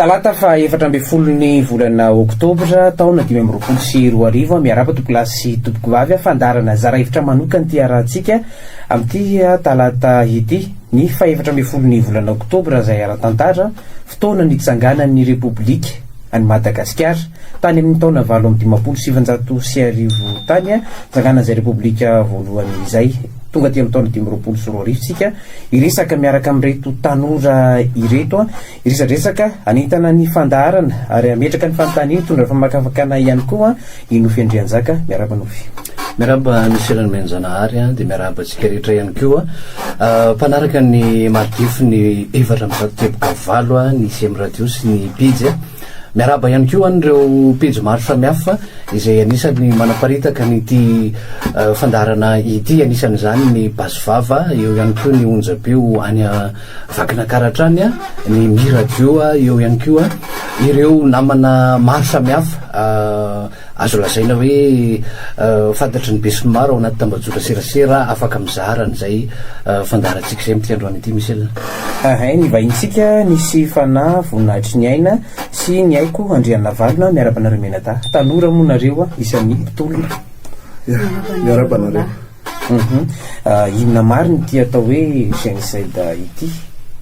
talata fa 4 volana oktobra taona 2024 miarapa tokolasy topoko vavy fandarana zara hevitra manokany ty arahantsika amin'ity talata ity ny fa 4 volana oktobra zay ara-tantara fotoana nitsanganan'ny repoblika any Madagasikara tany amin'ny taona 770 tany tsangana zay repoblika voalohany izay tonga ty amin'ny taona 2024 sika iresaka miaraka amin'reto tanora ireto iresadresaka anintana ny fandaharana ary ametraka ny fanontaniana tondra famakafakana ihany koa inofy Andrianjaka miaraba nofy miaraba niserany menjanahary dia miaraba tsika rehetra ihany koa mpanaraka ny marifo ny 4 ny CM radio sy ny pijy miaraba ihany koa an'ireo pejy maro samihafa izay anisany manaparitaka nyty fandarana ity anisan'izany ny basivava eo ihany koa ny onjabeo any vakinakaratra any ny miradio eo ihany koa ireo namana maro samihafa azo lazaina hoe fantatry ny be sy ny maro ao anaty tambajora serasera afaka mizaharan'izay fandarantsika izay mity androany ity misy elona ny vahintsika nisy fanahy voninahitry ny aina sy ny aiko Andriana Valona miarabanareo menata tanora moa nareo isan'ny mpitolona miarabanareo inona mariny ty atao hoe genocide ity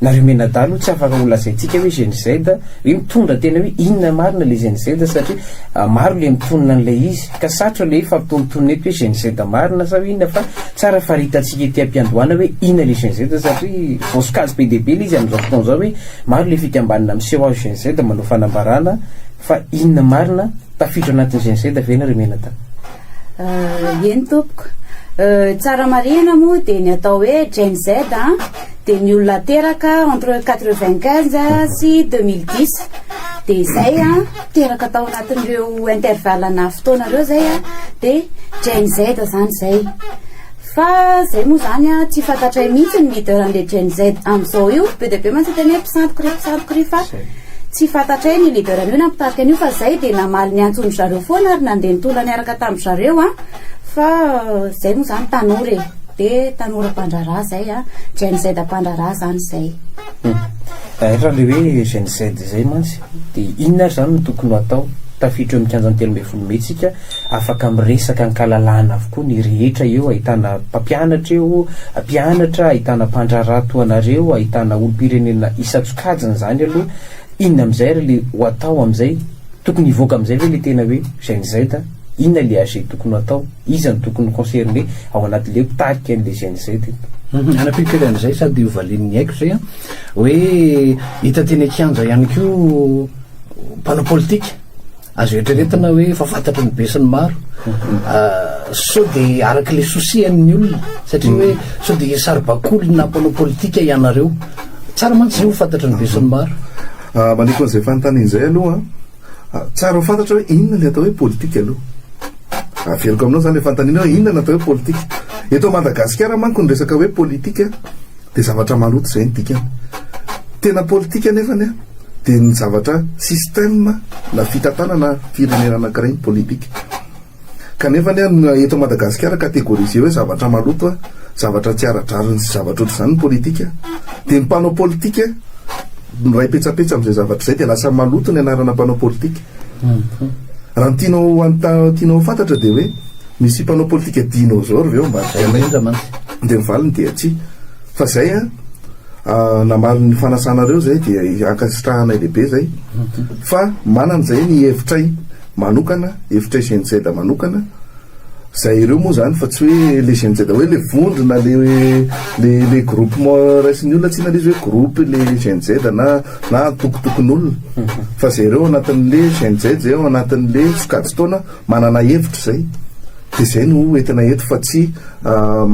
nareo menadalo tsy afaka olazaintsika hoe genocide hoe mitondra tena hoe inona marina le genocide satria maro le mitonona an'ilay izy ka satrotra le fampitonitony eto hoe genocide marina sa inona fa tsara faritatsika ty ampiandohana hoe inona le genocide satria vosokazy be deaibe le izy amin'izao fotoana zao hoe maro le fikambanina miseho azo genocide manao fanambarana fa inona marina tafidro anatin'ny genocide ve nareo menata eny tompoko tsara marina moa dia ny atao hoe genocide dia ny olona teraka entre 95 sy 2010 dia izay teraka tao anatin'ireo intervalena fotoanareo zay dia genocide zany zay fa zay moa zany tsy fantatray mihitsy ny leader an'le genocide amin'izao io be dia be mantsy teny hoe mpisantokory fa tsy fantatray ny leader an'io na mpitarika an'io fa zay dia namaly ny antsony zareo foana ary nandeha nitola niaraka tamin'ny zareo fa zay moa zany tanora dia tanora mpandrarà zay genocide mpandrarà zany zay raha le hoe genocide zay mantsy dia inona ary zany no tokony atao tafidro eo mikanjany 13 metsika afaka miresaka ankalalana avokoa ny rehetra eo ahitana mpampianatra eo mpianatra ahitana mpandrarà toanareo ahitana olo-pirenena isatsokajiny zany aloha inona am'izay ary le ho atao am'izay tokony hivoaka am'izay ve le tena hoe genocide inona le age tokony atao izy ny tokony concerné ao anatin'le mpitarika an'le genocide anapikely an'izay sady iovalin'ny haiko zay hoe hita teny akianja ihany ko mpanao politika azo eritreretina hoe fa fantatra ny be sy ny maro sao dia araka le sosian'ny olona satria hoe sao dia sarobakolona mpanao politika ianareo tsara mantsy zay ho fantatra ny be sy ny maro maniko an'izay fanontanian'izay aloha tsara ho fantatra hoe inona le atao hoe politika aloha aveloko aminao zany le fanontaniana hoe inona natao hoe politika eto Madagasikara manko ny resaka hoe politika dia zavatra maloto zay ny dikany tena politika nefany dia ny zavatra système na fitatana na firenena anankiray ny politika kanefany eto Madagasikara kategorize hoe zavatra maloto zavatra tsy ara-drariny sy zavatra ohatr' izany ny politika dia ny mpanao politika ray petsapetsa amin'izay zavatra zay dia lasa maloto ny anarana mpanao politika raha ny tianao fantatra dia hoe misy mpanao politika dinosaure ve dia mivaliny dia tsy fa zay namaly ny fanasanareo zay dia ankasitrahanay lehibe zay fa manan'izay ny hevitray manokana hevitray genocide manokana zay ireo moa zany fa tsy hoe le genocide hoe le vondrona le groupement raisin'ny olona tsy na le izy hoe groupe le genocide na tokotokon'olona fa zay ireo anatin'le genocide zay ao anatin'le sokajy taona manana hevitra zay dia zay no entina eto fa tsy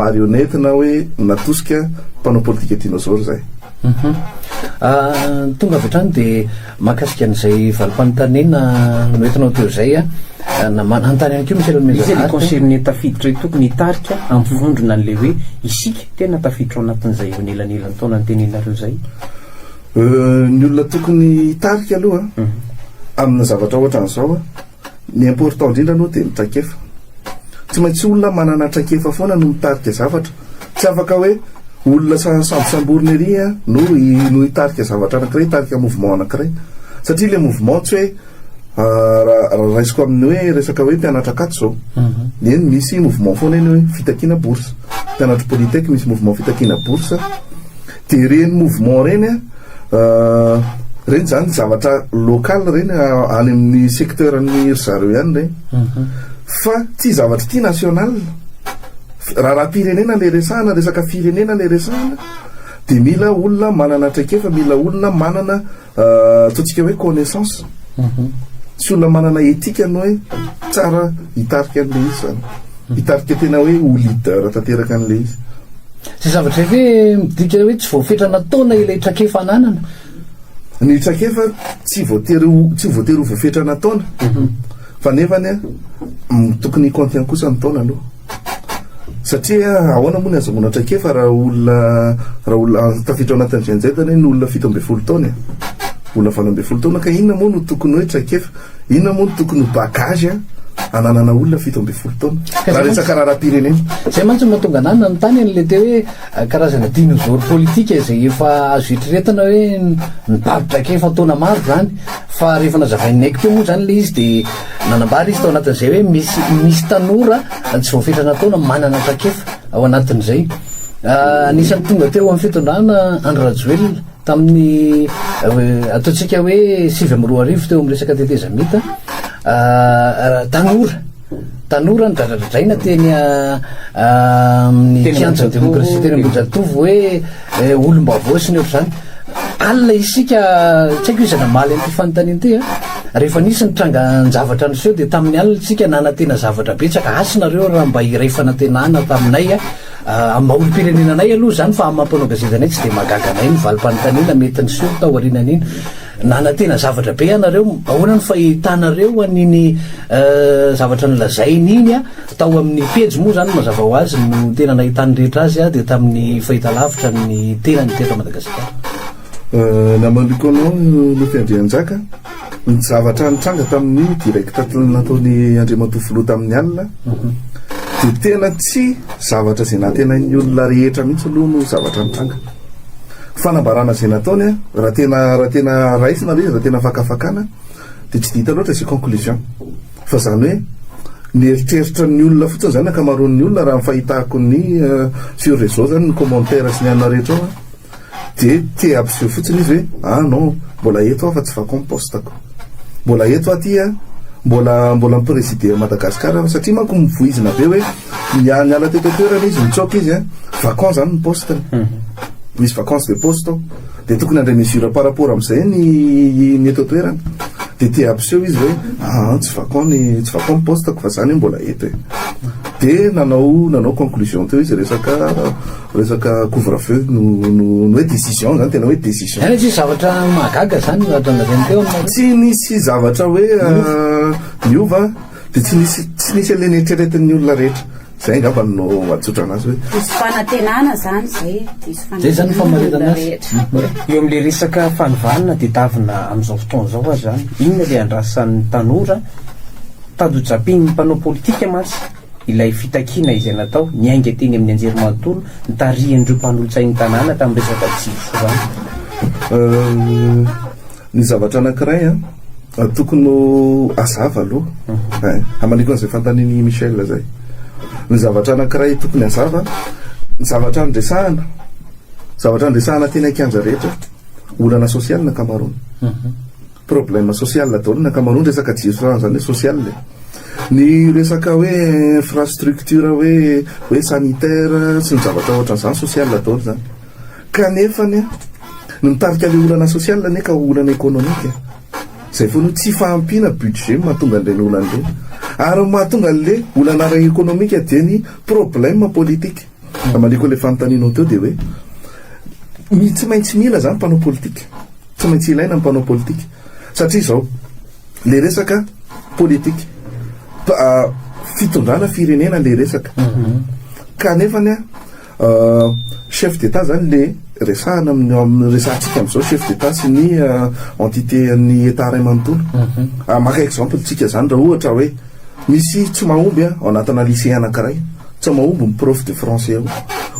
marionnette na hoe natosika mpanao politika dinosaure zay tonga avy hatrany dia mahakasika an'izay valim-panontaniana no entinao teo zay nantany ihany keo misy izy le concerné tafiditra tokony hitarika amivondrona an'le hoe isika tena tafiditra ao anatin'izay nelanelany taona ny tenenareo zay ny olona tokony hitarika aloha amina zavatra ohatra an'izao ny important indrindra aloha dia mitraikefa tsy maintsy olona manana traikefa foana no mitarika zavatra tsy afaka hoe olona sambosamborona ery no hitarika zavatra anankiray hitarika mouvement anankiray satria le mouvement tsy hoe raisiko amin'ny hoe resaka hoe mpianatra akato zao eny misy mouvement foana eny hoe fitakina bourse mpianatra politique misy mouvement fitakina bourse de reny mouvement reny reny zany zavatra local reny any amin'ny secteur ny zareo ihany reny fa tsy zavatra ty national raha pirenena le resahana resaka firenena le resahana de mila olona manana traikefa mila olona manana ataontsika hoe connaissance sy olona manana etika no hoe tsara hitarika an'le izy zany hitarika tena hoe ho leader tanteraka an'le izy sy zavatra hoe midika hoe tsy voafetrana taona ilay traikefa ananana ny traikefa tsy voatery ho voafetrana taona fa nefany tokony contient kosa ny taona aloha satria ahoana moa ny azahoana traikefa raha olona tafiditra ao anatin'izay zany ny olona 17 taona olona 17 taona ka inona moa no tokony hoe traikefa inona moa no tokony ho bagage ananana olona 17 taona raha resaka raharam-pirenena zay mantsy mahatonga anana ny tany an'le te hoe karazana dinosaure politika izay efa azo hitreretana hoe nibaby-traikefa taona maro zany fa rehefa nazavain'ny aiko teo moa zany le izy de nanambary izy tao anatin'izay hoe misy tanora tsy voafetrana taona manana traikefa ao anatin'izay anisan'ny tonga teo amin'ny fitondrana Andry Rajoelina tamin'ny ataontsika hoe 7 teo amin'ny resaka tetezamita tanora ny dradradraina teny amin'ny kianja demokrasia teny Ambohijatovo hoe olom-baovao sy ny ohatr' zany alina isika tsy haiko izana maly an'ity fanontaniana ty rehefa nisy ny trangan-javatra nyseho de tamin'ny alina isika nanantena zavatra betsaka asinareo raha mba iray fanantenana taminay amin'ny olo-pirenenanay aloha zany fa mampanao gazetanay tsy de magaga anay ny valim-panontaniana mety ny seho tao arinan'iny nanantena zavatra be anareo ahoana ny fahitanareo an'iny zavatra nylazainy iny tao amin'ny pejy moa zany mazava ho azy no tena nahitany rehetra azy de tamin'ny fahitalavitra ny tena ny teto Madagasikara namaliko anao no fiandrianjaka ny zavatra nitranga tamin'ny directa nataony Andriamatoa tamin'ny alina de tena tsy zavatra zay natenany olona rehetra mihitsy aloha no zavatra nitranga fanambarana zay nataony raha tena raisina le izy raha tena fakafakana de tsy dita loatra sy conclusion fa zany hoe ny eritreritra ny olona fotsiny zany akamaroan'ny olona raha fahitako ny sur réseau zany ny commentaire sy ny anina rehetra ao de te abseho fotsiny izy hoe non mbola eto aho fa tsy fakompostako mbola eto aty mbola mipreside Madagasikara satria manko mivoizina be hoe miala teto toerana izy mitsoka izy vacance zany ny postany misy vacances de poste de tokony andray mesure par rapport am'izay ny eto toerana de te abseho izy hoe tsy vacant postako fa zany mbola eto de nanao conclusion teo izy resaka couvre-feu no hoe décision zany tena hoe décision tsy zavatra mahagaga zany atranazany teo tsy nisy zavatra hoe miova de tsy nisy le neritreretin'ny olona rehetra zay ngamba no atsotra anazy hoe isy fanantenana zany zay zany famaritana azy eo am'le resaka fanovalana de tavina am'izao fotoana zao azy zany inona le andrasan'ny tanora tadojapiny ny mpanao politika matsy ilay fitakiana izay natao niainga teny amin'ny anjerimanontolo nitarian'ireo mpanolotsain'ny tanàna tamin'ny resaka jifo zany ny zavatra anankiray tokony azava aloha amaliko an'izay fantaniny Michel zay ny zavatra anankiray tokony azava ny zavatra andresahana teny akianja rehetra olana sosial na kamarony problème social daoly na kamarony resaka jiro zany hoe social ny resaka hoe infrastructure hoe sanitaire sy ny zavatra ohatran'izany social daoly zany kanefany no mitarika le olana social ne ka olana économique zay fono tsy fahampina budget mahatonga an'ireny olana ireny ary mahatonga an'le olana ray économique dia ny problème politique amaliko le fanontanianao teo dia hoe tsy maintsy mila zany mpanao politique tsy maintsy ilaina ny mpanao politique satria zao le resaka politique fitondrana firenena le resaka kanefany chef d'état zany le resahana resahantsika am'izao chef d'état sy ny entité ny état ray manontolo maka exemple tsika zany raha ohatra hoe misy tsy mahomby ao anatina lycée anankiray tsy mahomby ny prof de français ao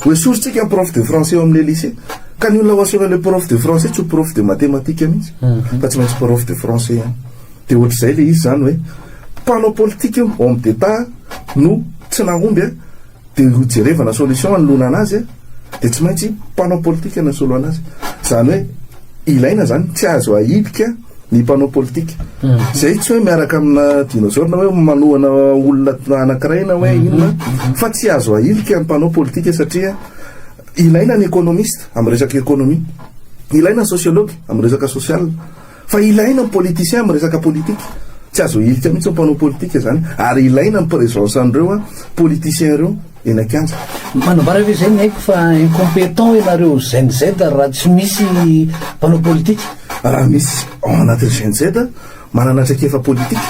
hoe sorytsika ny prof de français ao amin'le lycée ka ny olona oasona le prof de français tsy ho prof de mathématique mihitsy fa tsy maintsy prof de français ihany de ohatr'izay le izy zany hoe mpanao politique io homme d'état no tsy nahomby a de jerevana solution anoloana anazy a de tsy maintsy mpanao politique nasolo anazy zany hoe ilaina zany tsy azo ahidika ny mpanao politique zay tsy hoe miaraka amina dinosaure na hoe manohana olona anankiray na hoe inona fa tsy azo ahidika ny mpanao politique satria ilaina ny économiste amin'ny resaka économie ilaina ny sociologue amin'ny resaka social fa ilaina ny politicien amin'ny resaka politique tsy azo ahidika mihitsy ny mpanao politique zany ary ilaina ny présence an'ireo a politicien reo eny ankanja manambara ve zay ny haiko fa incompétent ianareo GNZ raha tsy misy mpanao politique raha misy ao anatin'ny GNZ manana traikefa politique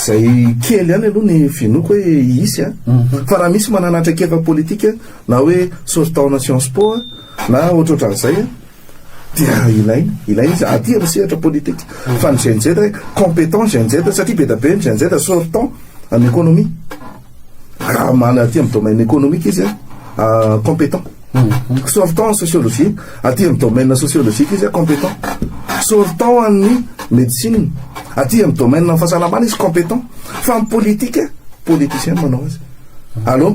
zay kely ihany aloha ny vinoko hoe isy a fa raha misy manana traikefa politique na hoe sortant na Sciences Po na ohatrohatran'izay dia ilaina izy aty amin'ny sehatra politique fa ny GNZ compétent GNZ satria be da be ny GNZ sortant amin'ny économie raha mana aty amin'ny domaine économique izy compétent sortant en sociologie aty amin'ny domaine sociologique izy compétent sortant amin'ny médecine aty amin'ny domaine ny fahasalamana izy compétent fa amin'ny politique politicien manao azy aloha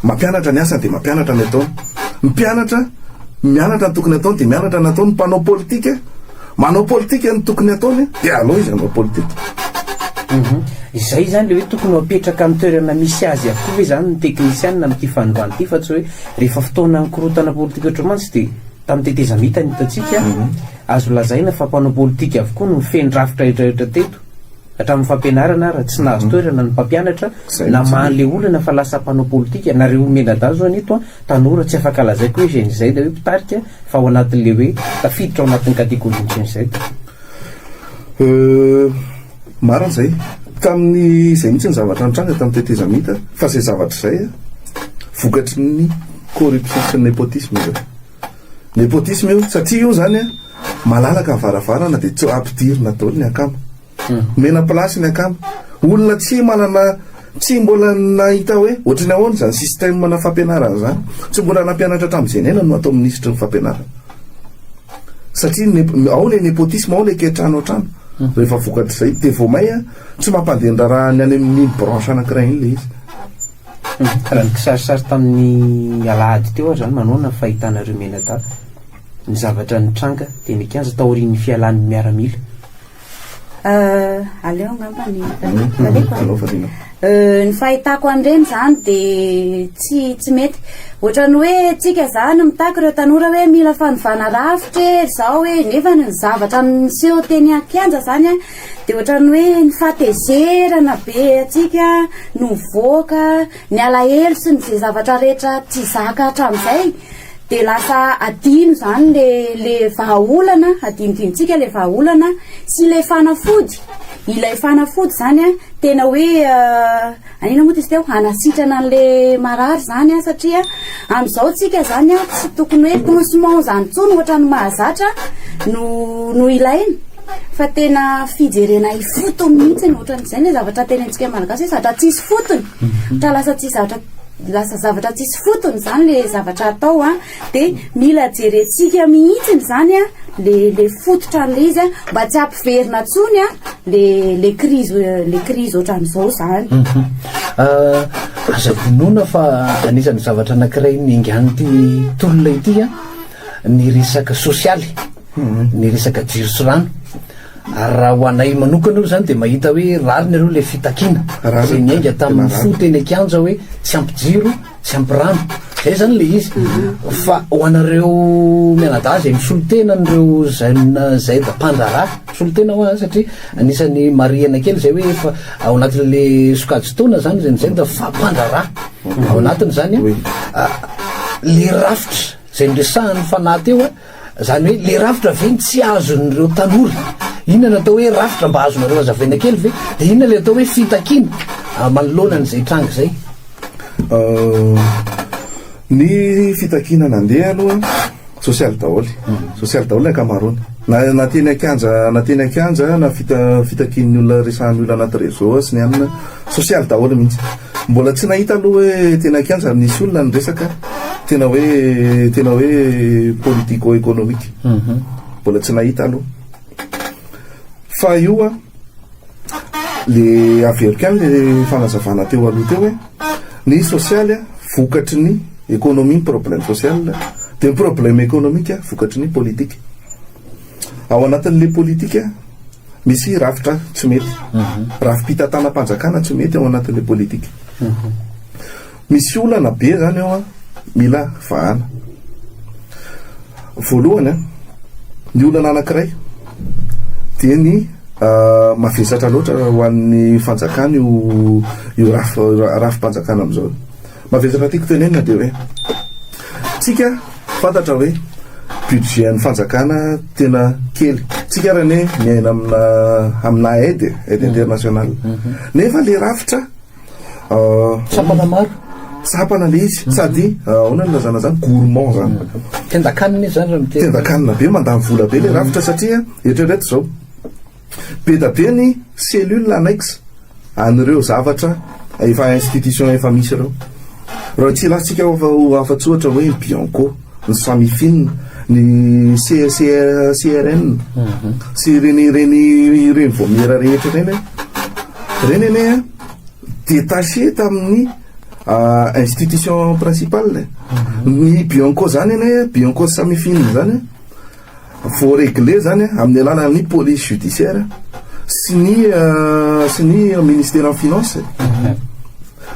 mampianatra ny asany de mampianatra ny ataony mianatra ny tokony ataony de mianatra ny ataony mpanao politique manao politique ny tokony ataony de aloha izy manao politique izay zany le hoe tokony apetraka amin'ny toerana misy azy avokoa hoe zany ny technicienne amin'ity fanovana ity fa tsy hoe rehefa fotoana nikorotana politika ohatramantsy de tamin'ny teteza mita ny hitantsika azo lazaina fa mpanao politika avokoa no fendrafitra rehetrarehetra teto hatramin'ny fampianarana raha tsy nahazo toerana ny mpampianatra na mahan'le olana fa lasa mpanao politika nareo menadazo anito tanora tsy afaka lazaiko hoe GNZ de hoe mpitarika fa ao anatin'le hoe tafiditra ao anatin'ny catégorie GNZ maran'izay tamin'ny zay mihitsy ny zavatra nitranga tamin'ny teteza mita fa zay zavatra zay vokatry ny corruption sy ny népotisme zay népotisme io satria io zany malalaka mivaravarana de tsy ampidirina daholo ny akama mena plasy ny akama olona tsy mbola nahita hoe ohatrany ahoana zany système na fampianarana zany tsy mbola nampianatra hatramin'izay nena no atao ministre ny fampianarana satria ao le népotisme ao le ketrano atrano rehefa vokatry zay de vomay tsy mampandehandra raha ny any amin'ny branche anankiray iny le izy raha ny kisarisary tamin'ny alahady teo zany manoana fahitanareo menada ny zavatra nitranga de nikianja taorian'ny fialan'ny miaramila aleo ngambany ny fahitako an'ireny zany de tsy mety ohatrany hoe tsika zany mitaky reo tanora hoe mila fanovana rafitra zao hoe nefa ny zavatra niseho teny akianja zany de ohatrany hoe ny fatezerana be atsika no voaka ny alahelo sy ny zay zavatra rehetra tsy zaka hatramin'izay de lasa adino zany le vahaolana adinodintsika le vahaolana sy le fanafody ilay fanafody zany tena hoe anina moa izy teo anasitrana an'le marary zany satria amin'izao tsika zany tsy tokony hoe pansement zany tsony ohatra ny mahazatra no ilaina fa tena fijerena ifotony mihitsy ohatran'izay le zavatra tena antsika malagasy hoe zavatra tsisy fotony ohatra lasa zavatra tsisy fotony zany le zavatra atao de mila jerentsika mihitsiny zany le fototra an'le izy mba tsy ampiverina tsony le crise ohatran'izao zany aza vonona fa anisan'ny zavatra anankiray niangan'ity tolona ity ny resaka sosialy ny resaka jiro sy rano raha ho anay manokana io zany de mahita hoe rary nareo le fitakina zay niainga tamin'ny foteny akianja hoe tsy ampy jiro tsy ampy rano zay zany le izy fa ho anareo mianadahy zay misolotena an'ireo zay da mpandrara solotena ho satria anisan'ny mariana kely zay hoe fa ao anatin'le sokajy taona zany zay da fa mpandrara ao anatiny zany le rafitra zay niresahany fanahy teo zany hoe le rafitra veny tsy azon'ireo tanora inona natao hoe rafitra mba azonareo azavena kely ve de inona le atao hoe fitakina manoloanan'izay tranga zay ny fitakina nandeha aloha social daholo ny akamaroany na teny akanja na fitakin'ny olona resahan'ny olona anaty réseau sy ny anina social daholo mihitsy mbola tsy nahita aloha hoe tena kianja nisy olona ny resaka tena hoe politico économique mbola tsy nahita aloha fa io a le averiko any le fanazavana teo aloha teo hoe ny sosialy a vokatry ny économie ny problème social de ny problème économique vokatry ny politique ao anatin'le politique misy rafitra tsy mety rafim-pitantanam-panjakana tsy mety ao anatin'le politique misy olana be zany ao a mila vahana voalohany a ny olana anankiray dia ny mavesatra loatra ho an'ny fanjakana io rafim-panjakana am'izao mavesatra tiako tenenina dia hoe tsika fantatra hoe budget ny fanjakana tena kely tsika raha ne miaina amina aide international nefa le rafitra sapana maro sapana le izy sady ona ny lazana zany gourmand zany tendakanina izy zany tendakanina be mandamy vola be le rafitra satria eritrereto zao be da be ny cellule anaiky an'ireo zavatra efa institution efa misy reo raha tsy latsika afa-tsy ohatra hoe Bianco ny Samifine ny CRN sy reny voamera rehetra reny ane détaché tamin'ny institution principale ny Bianco zany ane Bianco Samifine zany faut régler zany amin'ny alalany police judiciaire sy ny ministère en finance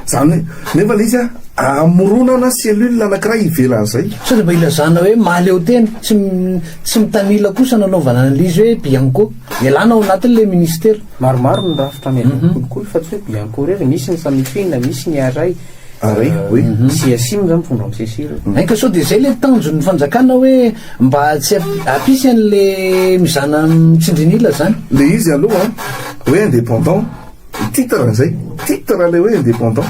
zany nefa le izy amoronana cellule anankiray ivelan'izay sao de mba ilazana hoe maleo tena tsy mitanila kosa nanaovana an'izy hoe Bianco ialana ao anatin'le ministère maromaro ny rafitra miakolokolo fa tsy hoe Bianco rery misy ny Samifine misy ny aray oui siasimy zany mifondra amin'ny sesiro aika sao de zay le tanjon'ny fanjakana hoe mba tsy apisy an'le mizana mitsindrinila zany le izy aloha hoe indépendant titre zay titre le hoe indépendant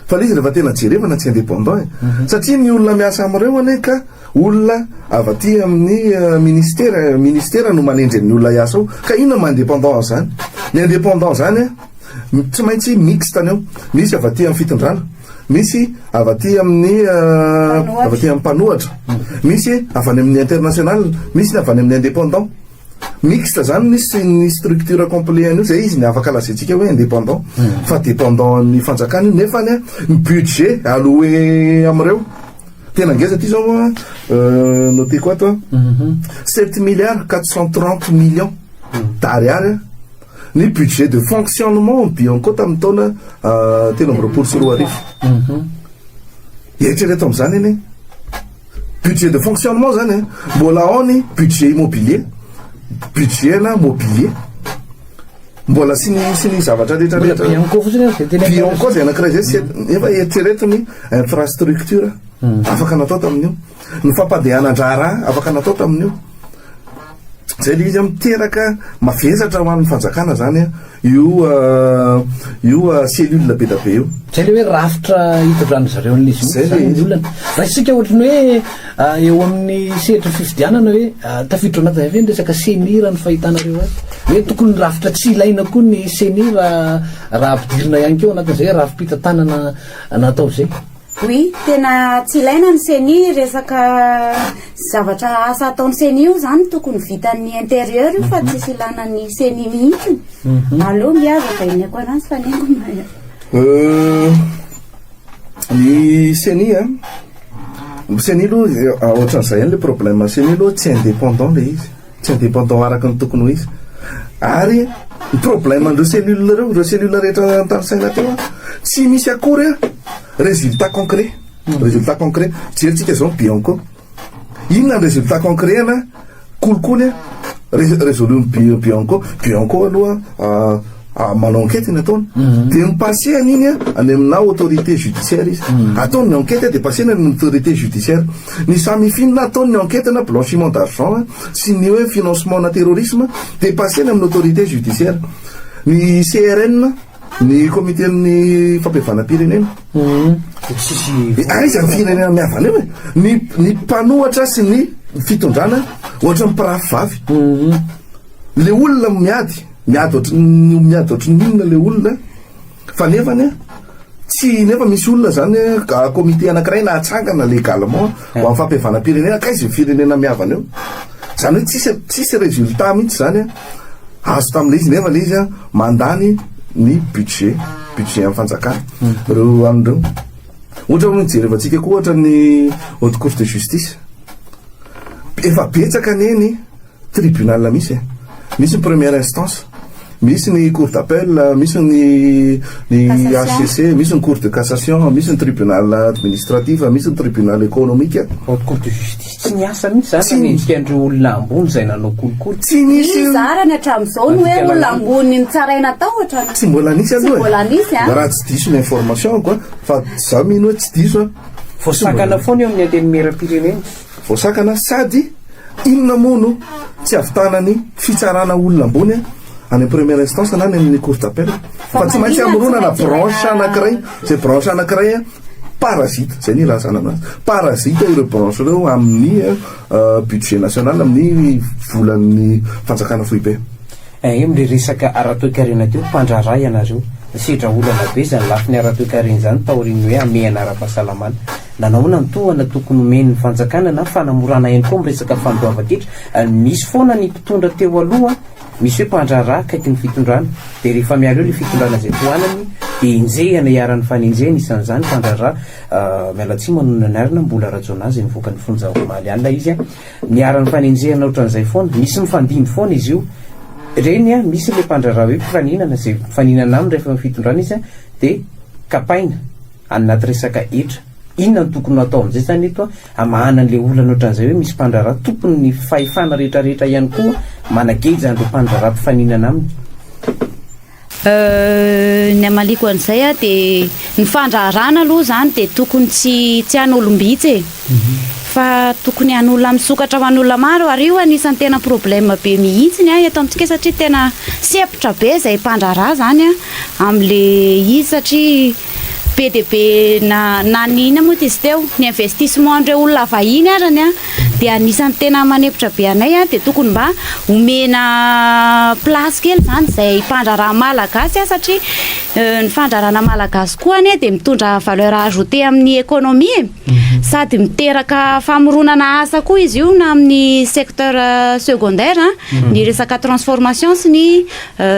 fa le izy rehefa tena jerevana tsy indépendant satria ny olona miasa am'ireo ane ka olona avaty amin'ny ministère no manendry ny olona iasa ao ka inona ma-indépendant zany ny indépendant zany tsy maintsy mixte any ao misy avaty amin'ny fitondrana misy avaty amin'ny mpanohatra misy avany amin'ny international misy avany amin'ny indépendant mixte zany ny structure complet an'io zay izy ny afaka lazaitsika hoe indépendant fa dépendant ny fanjakana io nefa ny budget aloe am'ireo tena ngeza ty zao noté koa to 7 milliards 430 millions d'ariary ny budget de fonctionnement Bianco tamin'ny taona telo amby roapolo sy roa arivo eritrereto am'izany eny budget de fonctionnement zany mbola ao ny budget immobilier budget na mobilier mbola sy ny zavatra rehetrarehetra Bianco zay anankiray zay efa eritrereto ny infrastructure afaka natao tamin'io ny fampandehanan-draharaha afaka natao tamin'io zay le izy miteraka mavesatra ho an'ny fanjakana zany io cellule be da be io zay le hoe rafitra hitondrany zareo an'izy olana raha isika ohatrany hoe eo amin'ny sehatra fifidianana hoe tafiditra anaty ave ny resaka senira ny fahitanareo azy hoe tokony rafitra tsy ilaina koa ny senira raha ampidirina ihany keo anatin'izay rafim-pitantanana natao zay oui tena tsy ilaina ny seni resaka zavatra asa ataon'ny seni io zany tokony vitan'ny intérieur io fa tsisy ilana ny seni mihitsiny aloha miazaka ineko anazy fa nengona ny seni aloha ohatran'izay any le problème seni aloha tsy indépendant le izy tsy indépendant araka ny tokony ho izy ary ny problème andreo cellule rehetra antanysaina teo tsy misy akory résultat concret jerentsika zao Bianco inona ny résultat concret ana kolikoly résolu Bianco aloha manao enquête nataony de mipasé an'iny any amina autorité judiciaire izy ataony ny enquête de passena ny autorité judiciaire ny Samifine ataony ny enquête na blanchiment d'argent sy ny hoe financement na terrorisme de passena amin'ny autorité judiciaire ny CRN ny comité amin'ny fampiavanam-pirenena aiza ny firenena miavana eo ny mpanohatra sy ny fitondrana ohatra ny pirafy vavy le olona miady ohatry ny inona le olona fa nefany tsy nefa misy olona zany komite anankiray na atsangana légalement ho amin'ny fampihavanam-pirenena kaizy ny firenena miavana eo zany hoe tsisy résultat mihitsy zany azo tam'le izy nefa le izy mandany ny budget amin'ny fanjakana reo an'ireo ohatra hoe mijery atsika koa ohatra ny haute cour de justice efa betsaka neny tribunal misy misy ny première instance misy ny cour d'appel misy ny HCC misy ny cour de cassation misy ny tribunal administratif misy ny tribunal économique haute cour de justice tsy niasa mihitsy zany nendrikandreo olona ambony zay nanao kolikoly tsy nisy zarany hatramin'izao ny hoe olona ambony ny tsaraina tao ohatra tsy mbola nisy aloha mbola nisy raha tsy diso ny information quoi fa za mino hoe tsy diso voasakana foana eo amin'ny antenimieram-pirenena voasakana sady inona mono tsy avitanany fitsarana olona ambony any première instance na ny amin'ny cour d'appel fa tsy maintsy amoronana branche anankiray zay branche anankiray parasite zay ny ilazana anazy parasite ireo branche reo amin'ny budget national amin'ny volan'ny fanjakana foibe io mle resaka ara-toe-karena teo mpandrara ianareo sidra olana be zany lafiny ara-toe-karena zany taoriny hoe amehana ara-pahasalamana nanaona nitohana tokony omen'ny fanjakana na fanamorana ihany koa miresaka fandoavan-kitra misy foana ny mpitondra teo aloha misy hoe mpandrara kaiky ny fitondrana dia rehefa mialo eo le fitondrana zay toanany dia injehana iaran'ny fanenjehana isan'izany mpandrara mialatsy manona ny arina mbola rajonazy nivoaka ny fonjaomaly alina izy niaran'ny fanenjehana ohatran'izay foana misy mifandiny foana izy io reny misy le mpandrara hoe mpifaninana zay mifaninana aminy rehefa mifitondrana izy dia kapaina anaty resaka etra inona ny tokony atao amin'izay zany eto amahana an'le olana ohatran'izay hoe misy mpandrara topony ny fahefana rehetrarehetra ihany koa manageja an'ireo mpandrara mpifaninana aminy ny amaliko an'izay dia ny fandrarana aloha zany dia tokony tsy an'olombitsy fa tokony an'olona misokatra ho an'olona maro ary io anisan'ny tena problème be mihitsiny eto amintsika satria tena sepotra be zay mpandrara zany amin'le izy satria be dia be na nina moa izy teo ny investissement andreo olona vahiny arany dia anisan'ny tena manepotra be anay dia tokony mba omena place kely zany zay mpandrara malagasy satria ny fandrarana malagasy koa dia mitondra valeur ajoutée amin'ny économie sady miteraka famoronana asa koa izy io na amin'ny secteur secondaire ny resaka transformation sy ny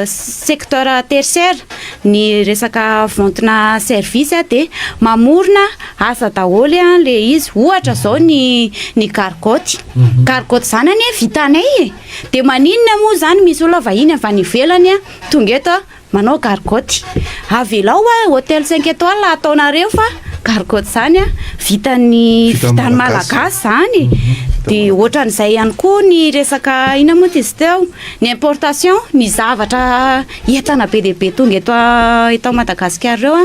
secteur tertiaire ny resaka ventina service dia mamorona asa daholy le izy ohatra zao ny gargoty zany anie vitanay dia maninona moa zany misy olona vahiny avy any ivelany tonga eto manao gargoty avelao hôtel 5 étoiles ataonareo fa gargoty zany vitany malagasy zany dia ohatran'izay ihany koa ny resaka ina moa izy teo ny importation ny zavatra entana be dia be tonga eto Madagasikara reo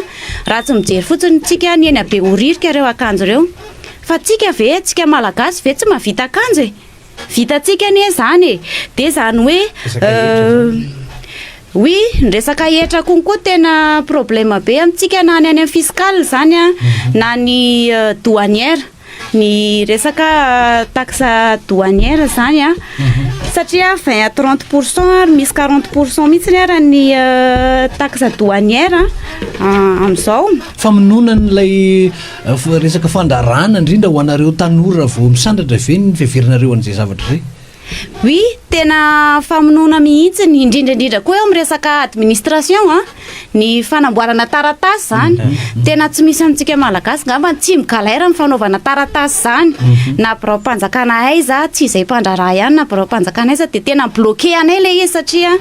raha tsy mijery fotsiny tsika ny eny be horirika reo akanjo reo fa tsika malagasy ve tsy mavita akanjo vitatsika nie zany dia zany hoe ny resaka etra konkoa tena problème be amintsika na ny any amin'ny fiscal zany na ny douanière ny resaka taxe douanière zany satria 20 à 30% ary misy 40% mihitsy ara ny taxe douanière amin'izao famonona n'ilay resaka fandarana indrindra ho anareo tanora vao misandratra ve ny fiaverinareo an'izay zavatra zay oui tena famonona mihitsy ny indrindraindrindra koa eo amin'ny resaka administration ny fanamboarana taratasy zany tena tsy misy amintsika malagasy ngamba tsy migalaira ny fanaovana taratasy zany na birao-panjakana aiza tsy izay mpandrara ihany na birao-panjakana aiza dia tena bloqué anay le izy satria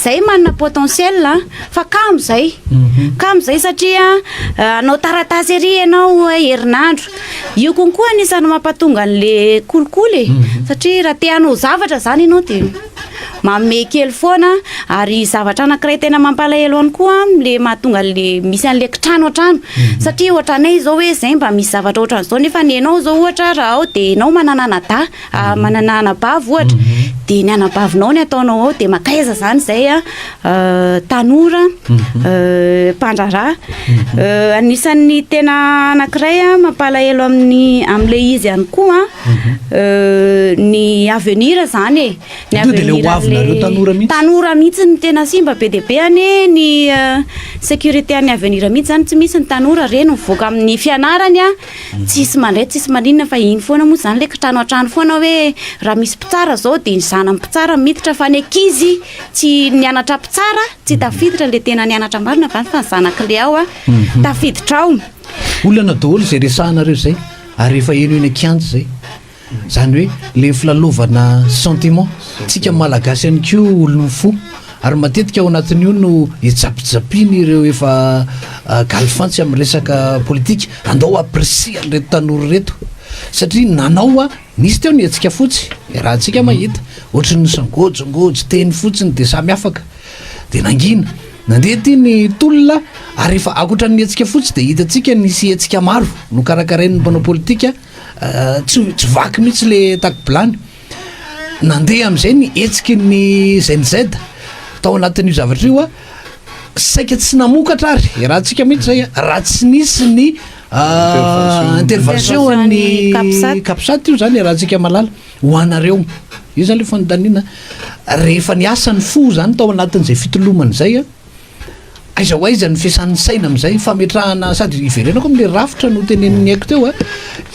zay manana potentiel fa kamo zay satria anao taratasy ery ianao herinandro io konkoa anisany mampatonga an'le kolikoly satria raha te hanao zavatra zany ianao dia maome kely foana ary zavatra anankiray tena mampalahelo ihany koa le mahatonga le misy an'le kitrano an-trano satria ohatra anay zao hoe zay mba misy zavatra ohatran'izao nefa ny ianao zao ohatra raha ao dia ianao manana anabavy ohatra dia ny anabavinao ny ataonao ao dia makaiza zany zay tanora mpandrara anisan'ny tena anankiray mampalahelo amin'le izy ihany koa ny avenir zany ny avenir nareo tanora mihitsy ny tena simba be dia be any ny sécurité any avenir mihitsy zany tsy misy ny tanora reny mivoaka amin'ny fianarany a tsisy mandray tsisy maninona fa iny foana moa zany le kitrano an-trano foana hoe raha misy mpitsara zao dia ny zana mpitsara miditra fa ny ankizy tsy nianatra mpitsara tsy tafiditra le tena nianatra marina fa ny zanak'le ao a tafiditra ao olana daholo zay resahanareo zay ary efa eno eny akianjy zay zany hoe le filalovana sentiment tsika malagasy ihany ko olony fo ary matetika ao anatin'io no ijapijapiny ireo efa galifantsy amin'ny resaka politika andao apprécie an'reto tanora reto satria nanao a nisy teo ny atsika fotsy raha antsika mahita ohatra ny sangojongojo teny fotsiny dia samy afaka dia nangina nandeha ty ny tolona ary efa akoatran'ny atsika fotsy dia hitatsika nisy atsika maro no karakarain'ny mpanao politika tsy vaky mihitsy le takobilany nandeha amin'izay ny etsiky ny ZNZ tao anatin'io zavatra io a saika tsy namokatra ary raha antsika mihitsy zay raha tsy nisy ny intervention ny kapisaty io zany raha antsika malala ho anareo io zany le fanotaniana rehefa ny asany fo zany tao anatin'izay fitolomana zay a aiza ho aiza ny fiasan'ny saina amin'izay fametrahana sady iverenako am'le rafitra no teneniny haiko teo a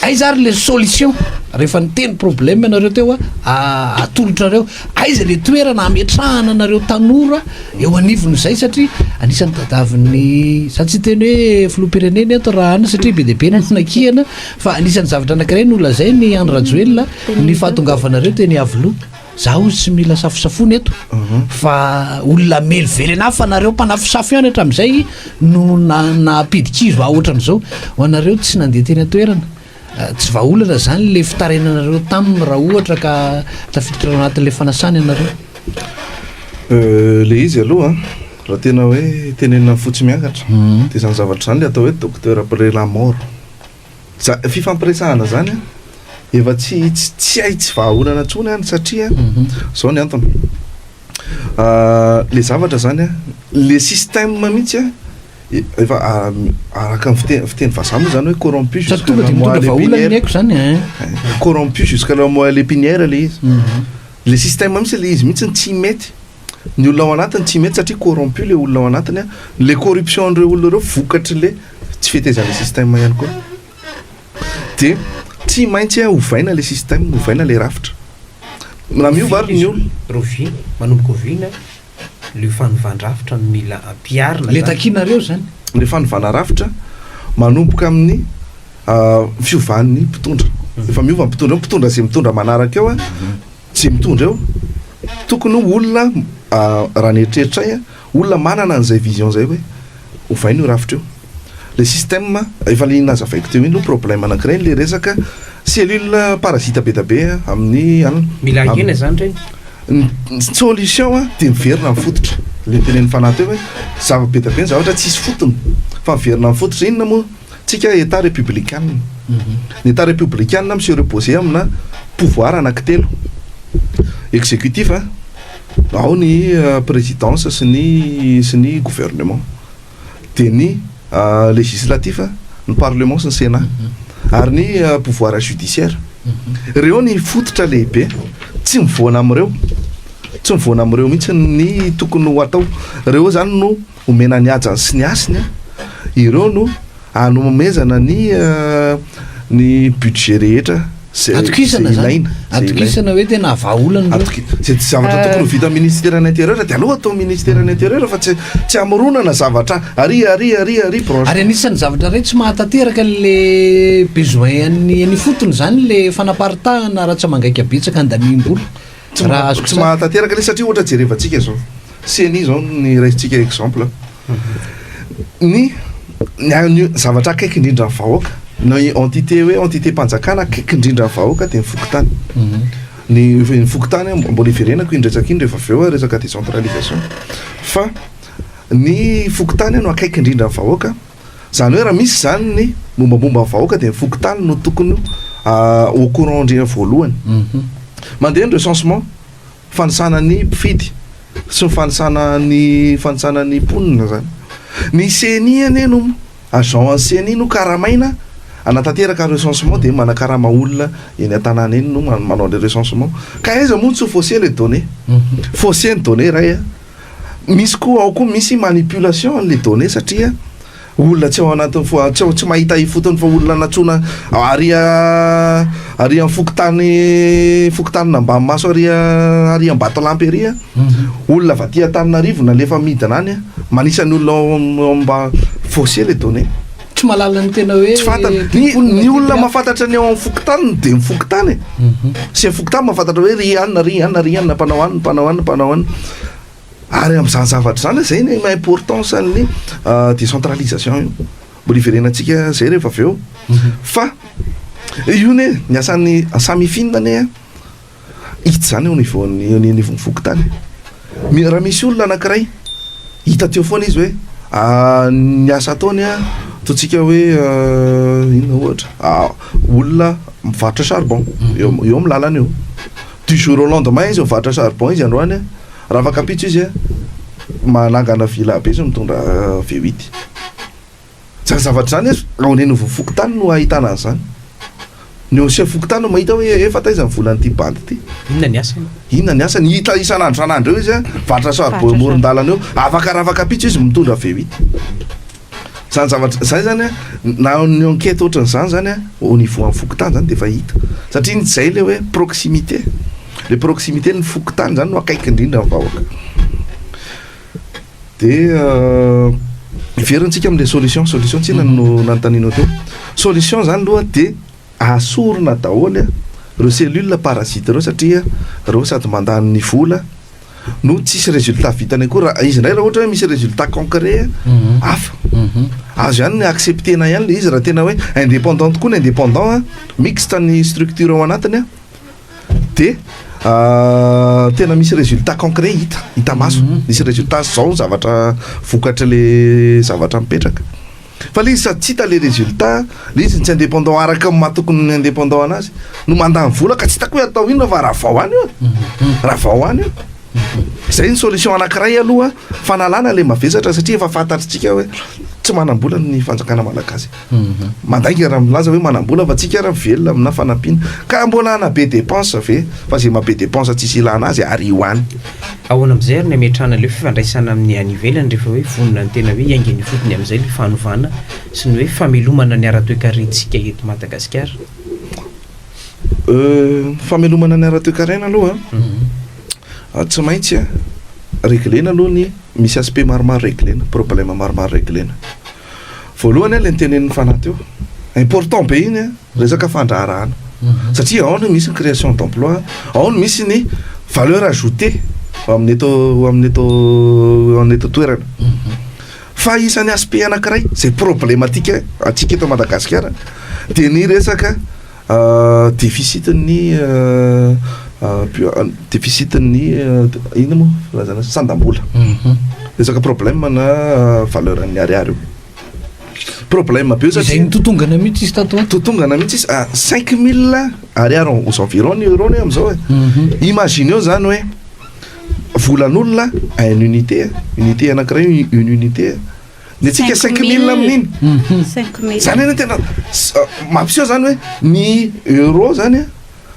aiza ary le solution rehefa niteny problème anareo teo a atolotrareo aiza le toerana ametrahana anareo tanora eo anivony zay satria anisan'ny tadavin'ny sa tsy teny hoe filoha-pireneny ato raha ana satria be dia be nakinakihana fa anisan'ny zavatra anankiray ny olona zay ny Andry Rajoelina ny fahatongavanareo teny avoloha zaho tsy mila safosafony eto fa olona melively anahy fa nareo mpanafosafo ihany hatramin'izay no napidikizo ohatran'izao ho anareo tsy nandeha teny atoerana tsy vaolana zany le fitarenanareo taminy raha ohatra ka tafiditra ao anatin'le fanasany ianareo le izy aloha raha tena hoe tenenina fotsy miakatra dia zany zavatra zany le atao hoe docteur après la mort fifampiresahana zany efa tsy hay tsy vahaolana ntsony any satria zao ny antony le zavatra zany a le système mihitsy a efa araka fiteny vazaha moa zany hoe corrompu corrompu jusqu'à la moelle épinière le izy le système mihitsy le izy mihitsy tsy mety ny olona ao anatiny tsy mety satria corrompu le olona ao anatiny a le corruption reo olona reo vokatry le tsy fitezan'le système ihany koa dia tsy maintsy hovaina le système hovaina le rafitra na miova ary ny olo rovina manomboka ovina le fanovana-drafitra mila ampiarina le takinareo zany le fanovana rafitra manomboka amin'ny fiovan'ny mpitondra efa miova ny mpitondra zay mitondra manaraka eo a tsy mitondra eo tokony olona raha nieritreritray olona manana an'izay vision zay hoe hovaina io rafitra eo le système efa le nazavaiko teo iny no problème anankiray le resaka cellule parasite be da be amin'ny mila ina zany reny solution dia miverina amin'ny fototra le tenen'ny fanahy teo hoe zava-be da be ny zavatra tsisy fotony fa miverina amin'ny fototra inona moa tsika état républicaine ny état républicaine monsieur reposé amina pouvoir anankitelo exécutif ao ny présidence sy ny gouvernement dia ny législatif ny parlement sy ny sénat ary ny pouvoir judiciaire reo ny fototra lehibe tsy mivoana am'ireo mihitsy ny tokony ho atao reo zany no omena ny ajany sy ny asiny ireo no anomezana ny budget rehetra atokisana hoe tena avaolana zay zavatra tokony ho vita ministère ny intérieur dia aloha atao ministère ny intérieur fa tsy amoronana zavatra ary projet ary anisan'ny zavatra ray tsy mahatanteraka le besoin any fotony zany le fanaparitahana raha tsy mangaiky abetsaka andamim-bola raha azoko tsy mahatanteraka le satria ohatra jerevantsika zao CNI zao ny raisitsika exemple ny zavatra akaiky indrindra ny vahoaka na entité hoe entité mpanjakana akaiky indrindra ny vahoaka dia nifokotany ny fokotany mbola iverenako indratsaka iny rehefa aveo resaka décentralisation fa ny fokotany no akaiky indrindra ny vahoaka zany hoe raha misy zany ny mombamomba ny vahoaka dia nifokotany no tokony au courant ndrina voalohany mandeha ny recensement fanisana ny mpifidy sy ny fanisana ny mponina zany ny CNI ane no agent en CNI no karamaina anatanteraka recensement de manakarama olona eny an-tanàna eny no manao le recensement ka aiza moa tsy faussé le données faussé ny données ray misy koa ao koa misy manipulation le données satria olona tsy ao anatin'ny tsy mahita ifotony fa olona natsona aria amin'ny fokotany nambamaso aria ambatolampy aria olona vaty Antananarivo nalefa midina any manisany olona mba faussé le données tsy malala ny tena hoe tsy fantatra ny olona mahafantatra ny ao amin'ny fokotany de mifokotany sy fokotany mahafantatra hoe ry anina mpanao anina ary am'izany zavatra zany zay ny ma importance an'le décentralisation io mbola iverenantsika zay rehefa avy eo fa io ne ny asan'ny samy fihinana hita zany eo nivon'ny fokotany raha misy olona anankiray hita teo foana izy hoe ny asa ataony totsika hoe inona ohatra olona mivarotra charbon eo amin'ny lalana eo du jour au lendemain izy mivarotra charbon izy androany raha afaka apitso izy manangana vila be izy mitondra V8 zany zavatra zany aoneny fokotany no ahitana zany ny osia fokotany no mahita hoe efa taiza ny volan'ity bandy ty inona ny asany hita isanandro eo izy varotra charbon amoron-dalana eo raha afaka apitso izy mitondra V8 zany zavatra zay zany na ny enquête ohatran'izany zany au niveau amin'ny fokotany zany de efa hita satria zay le hoe proximité le proximité ny fokotany zany no akaiky indrindra ny vahoaka de iverintsika am'le solution tsina no nanontanianao teo solution zany loha de asorona daholo reo cellule parasite reo satria reo sady mandany ny vola no tsisy résultat vitany akory izy ndray raha ohatra hoe misy résultat concret hafa azo ihany ny acceptena ihany le izy raha tena hoe indépendant tokoa ny indépendant mixte ny structure ao anatiny de tena misy résultat concret hita maso misy résultat zao zavatra vokatra le zavatra mipetraka fa le izy sady tsy hita le résultat le izy tsy indépendant araka matokony ny indépendant anazy no mandany vola ka tsy hitako hoe atao inona fa raha vao any io zay ny solution anankiray aloha fanalana le mavesatra satria efa fantatritsika hoe tsy manambola ny fanjakana malagasy mandainga raha milaza hoe manambola fa tsika raha velona amina fanampiana ka mbola ana be dépense ve fa zay mabe dépense tsisy ilana azy ary hoany ahoana am'izay ary ny ametrahana le fifandraisana amin'ny any ivelany rehefa hoe vonona ny tena hoe iaingany fotony am'izay le fanovana sy ny hoe famelomana ny ara-toekarentsika eto Madagasikara famelomana ny ara-toekarena aloha tsy maintsy réglena aloha ny misy aspect maromaro réglena problème maromaro réglena voalohany le nitenen'ny fanahy teo important be iny resaka fandraharahana satria ao no misy ny création d'emploi ao no misy ny valeur ajoutée amin'ny eto toerana fa isan'ny aspect anankiray zay problématique atsika eto Madagasikara de ny resaka déficit ny ina moa lazana sandam-bola resaka problème na valeur an'ny ariary io problème be zay ny totongana mihitsy izy totongana mihitsy izy 5000 ariary aux environs ny euro ny am'izao imagine eo zany hoe volan'olona une unité anankiray une unité ny atsika 5000 amin'iny zany eny tena mampiseho zany hoe ny euro zany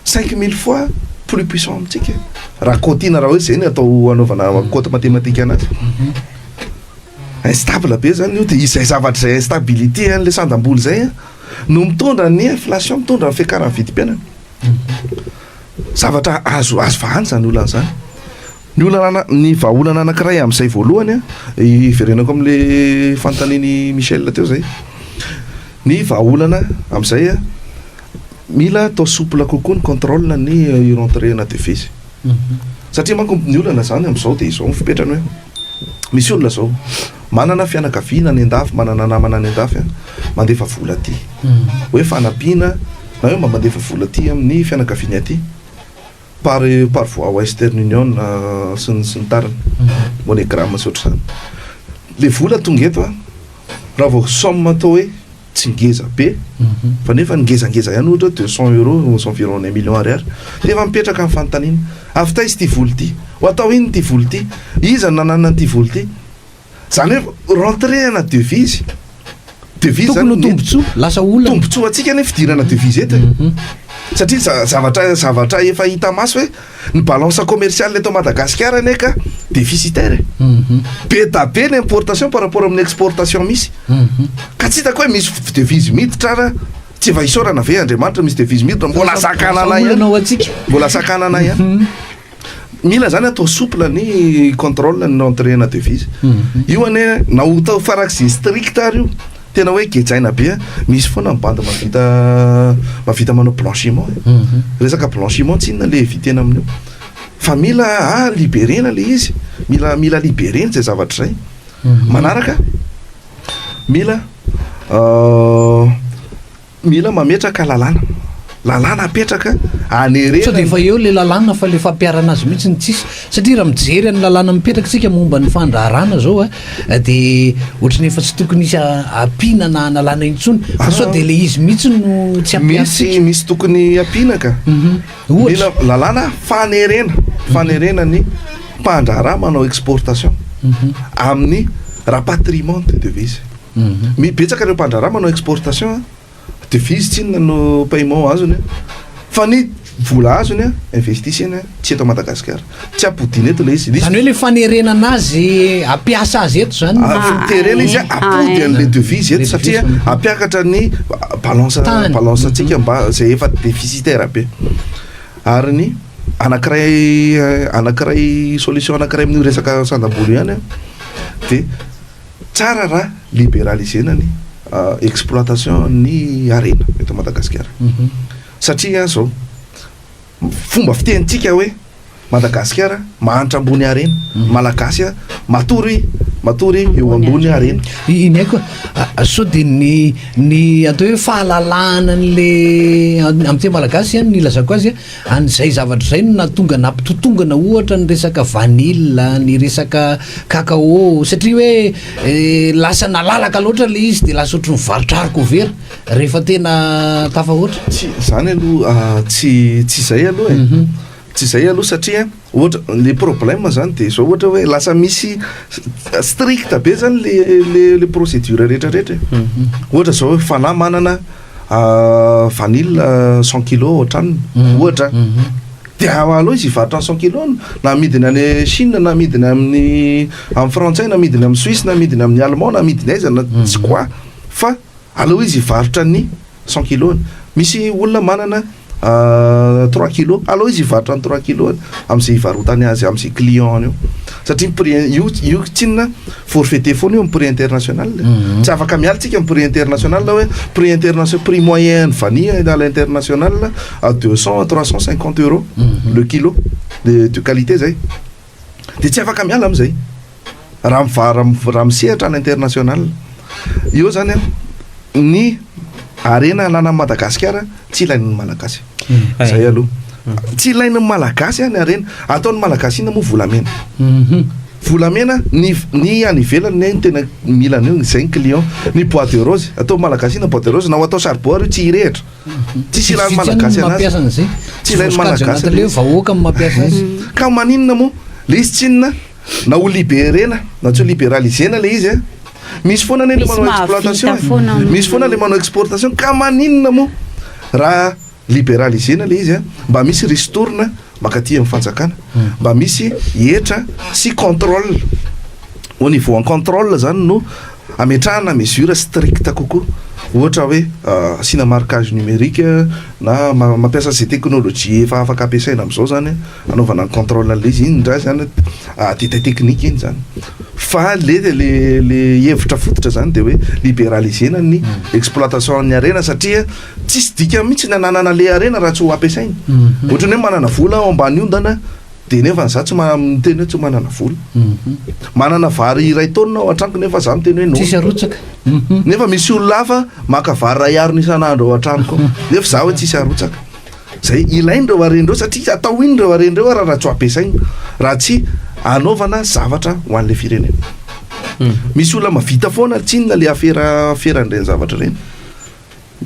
5000 fois plus puissant amitsika raha côtina raha hoe zay ny atao anaovana côte mathématique anazy instable be zany io de izay zavatra zay instabilité le sandam-bola zay no mitondra ny inflation mitondra ny fiakarany vidim-piainana zavatra azo vahany zany olana zany ny vahaolana anankiray am'izay voalohany iverenako am'le fantaniny Michel teo zay ny vahaolana am'izay mila atao souple kokoa ny contrôle ny rentrée na devise satria manko ny olana zany am'izao de izao fipetrany hoe misy olona zao manana fianakaviana ny andafy manana namana ny andafy mandefa vola aty hoe fanampiana na hoe mba mandefa vola aty amin'ny fianakaviany aty par voie Western Union sy ny tariny monogramme sy ohatr'izany le vola tonga eto raha vao somme atao hoe tsy ngeza be fa nefa ngezangeza ihany ohatra 200 euros environ 1 million ariary de efa mipetraka amin'ny fanontaniana afta izy ty voly ty ho atao iny ty voly ty iza nanana ty voly ty zany hoe rentrée na devise devise tokony ho tombontsoa lasa olona tombontsoa atsika ny fidirana devise eto satria zavatra efa hita maso hoe ny balance commercial eto Madagasikara neka déficitaire be da be ny importation par rapport amin'ny exportation misy ka tsy hitako hoe misy devise miditra ara tsy efa isaorana ve Andriamanitra misy devise miditra mbola sakanana ihany atsika mbola sakanana ihany mila zany atao souple ny contrôle ny entrée na devise io ane na ho tao farak'izay strict ary io tena hoe getsaina be misy foana mibanda mavita manao blanchiment resaka blanchiment tsy inona le evitena amin'io fa mila libérena le izy mila libérena zay zavatra zay manaraka mila mametraka lalàna apetraka anerena so de efa eo le lalàna fa le fampiarana azy mihitsy ny tsisy satria raha mijery ny lalàna mipetraka tsika momba ny fandraharana zao de ohatrany efa tsy tokony isy ampina na analàna intsony fa so de le izy mihitsy no tsy misy tokony ampina ka mila lalàna fanerena ny mpandraharaha manao exportation amin'ny rapatriement de devise mibetsaka ireo mpandraharaha manao exportation devise tsy inona no paiement azony fa ny vola azony investisena tsy eto Madagasikara tsy apodiny eto le izy zany hoe le fanerenana azy ampiasa azy eto zany terena izy apody an'le devise eto satria ampiakatra ny balance atsika mba zay efa déficitaire be ary ny anankiray solution anankiray amin'ny resaka sandam-bolo ihany de tsara raha libéralisena ny exploitation ny arena eto Madagasikara satria zao fomba fitenitsika hoe Madagasikara mahantra ambony arena malagasy matory eo ambony arena iny aiko so de ny atao hoe fahalalahana n'le am'te malagasy any ny lazako azy an'izay zavatra zay no natonga nampitotongana ohatra ny resaka vanille ny resaka cacao satria hoe lasa nalalaka loatra le izy de lasa ohatry ny valitrariko vera rehefa tena tafahoatra zany aloha tsy zay aloha tsy zay aloha satria ohatra le problème zany de zao ohatra hoe lasa misy strict be zany le procédure rehetrarehetra ohatra zao hoe fanahy manana vanille 100 kg ohatraniny ohatra de aloha izy ivarotra 100 kg na amidiny any Chine na amidiny amin'ny frantsay na amidiny amin'ny Suisse na amidiny amin'ny allemand na amidiny aiza na tsy quoi fa aloha izy ivarotra ny 100 kg misy olona manana 3 kg aloha izy ivarotra ny 3 kg am'izay ivarotany azy am'izay client io satria prix io tsinona forfaité foana io amin'ny prix international tsy afaka mialatsika amin'ny prix international hoe prix international prix moyen vanille à l'international à 200 à 350 euros le kilo de qualité zay de tsy afaka miala am'izay raha misehatra à l'international io zany ny arena anana Madagasikara tsy ilain'ny malagasy zay aloha tsy ilain'ny malagasy ny arena ataon'ny malagasy ina moa volamena ny any ivelany ny tena milana io zay ny client ny bois de rose atao malagasy ina bois de rose na ho atao sarboary io tsy irehitra tsy ilain'ny malagasy anazy tsy ilain'ny malagasy le vahoaka mampiasa azy ka maninona moa le izy tsinona na ho libérena na tsy ho libéralisena le izy misy foana le manao exploitation misy foana le manao exportation ka maninona moa raha libéralisena le izy mba misy ristourna makaty amin'ny fanjakana mba misy hetra sy contrôle au niveau en contrôle zany no ametrahana mesure stricte kokoa ohatra hoe asina marquage numérique na mampiasa zay technologie efa afaka ampiasaina am'izao zany anaovana ny contrôle an'le izy iny ndray zany détail technique iny zany fa le hevitra fototra zany de hoe libéralisena ny exploitation ny arena satria tsisy dika mihitsy ny ananana le arena raha tsy ho ampiasaina ohatrany hoe manana vola ao ambany ondana de nefa za tsy miteny hoe tsy manana vola manana vary iray taonina ao an-tranoko nefa za miteny hoe tsisy arotsaka nefa misy olona hafa maka vary ray arony isan'andro ao an-tranoko nefa za hoe tsisy arotsaka zay ilaindreo arendreo satria atao indreo arendreo raha tsy ho ampiasaina raha tsy anaovana zavatra ho an'le firenena misy olona mavita foana tsinona le aferan'ireny zavatra reny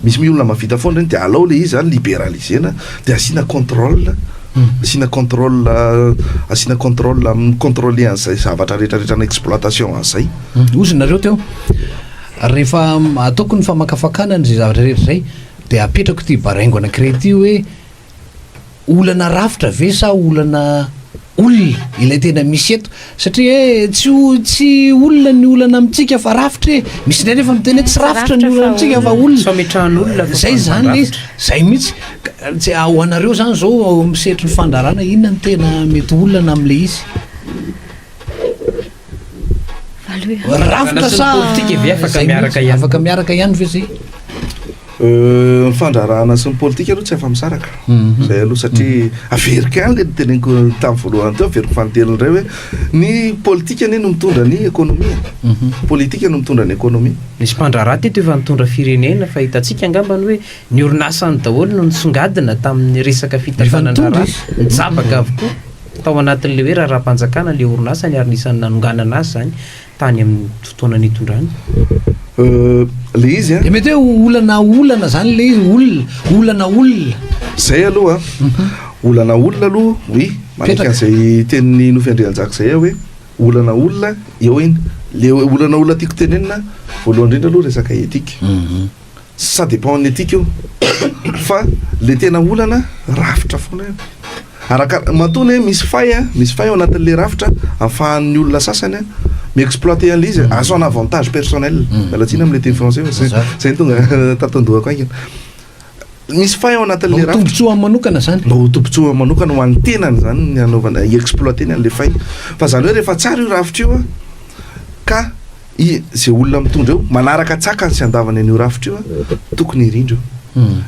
misy olona mavita foana reny de alao le izy zany libéralisena de asina contrôle asina contrôle contrôler an'izay zavatra rehetrarehetra na exploitation an'izay ozy nareo teo rehefa ataoko ny famakafakanany zay zavatra rehetra zay de apetrako ty baraingo anakirety hoe olana rafitra ve sa olana olona ilay tena misy eto satria tsy olona ny olana amitsika fa rafitra e misy ndray rehefa miteny hoe tsy rafitra ny olana amitsika fa olona fametrahan'olona zay zany izy zay mihitsy tsy ho anareo zany zao misehatry ny fandarana inona ny tena mety olana am'le izy rafitra sa politika ve afaka miaraka ihany ve zay ny fandrarahana sy ny politika aloha tsy afa misaraka zay aloha satria averika any le teneniko tamin'ny voalohany teo averiko fanoteliny ray hoe ny politika anie no mitondra ny ekonomia politika no mitondra ny ekonomia misy mpandraraha teto efa nitondra firenena fa hitantsika angambany hoe ny orinasany daholo no nisongadina tamin'ny resaka fitafanandraraha nijabaka avokoa tao anatin'le hoe raha-panjakana le orinasany ary nisan'ny nanonganana azy zany tany amin'ny fotoana nitondrany le izy de mety hoe olana zany le izy olana zay aloha olana olona aloha oui manaka an'izay tenin'ny nofy-andrianjaka zay hoe olana olona eo iny le olana olona tiako tenenina voalohany indrindra aloha resaka etika ça dépend ny etika io fa le tena olana rafitra foana araka matony hoe misy fay ao anatin'le rafitra ahafahan'ny olona sasany mi-exploiter an'le izy à son avantage personnel alatsina am'le teny français zay tonga tatandohako aingana misy fay ao anatin'le rafitra tombotsoa manokana zany tombotsoa manokana ho an'ny tenany zany ny anaovana i-exploiter-ny an'le fay fa zany hoe rehefa tsara io rafitra io ka zay olona mitondra eo manaraka tsakany sy andavany an'io rafitra io tokony irindra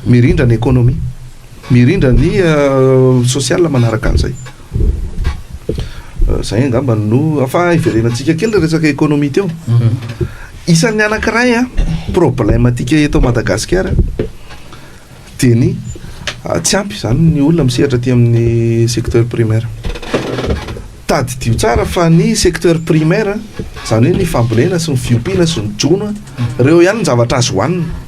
mirindra ny ekonomia mirindra ny social manaraka an'izay zay angamba no afa iverenantsika kely resaka ekonomia teo isan'ny anankiray problème atika eto Madagasikara de ny tsy ampy zany ny olona misehatra aty amin'ny secteur primaire tadidio tsara fa ny secteur primaire zany hoe ny fambolena sy ny fiompiana sy ny jono reo ihany ny zavatra azo hoanina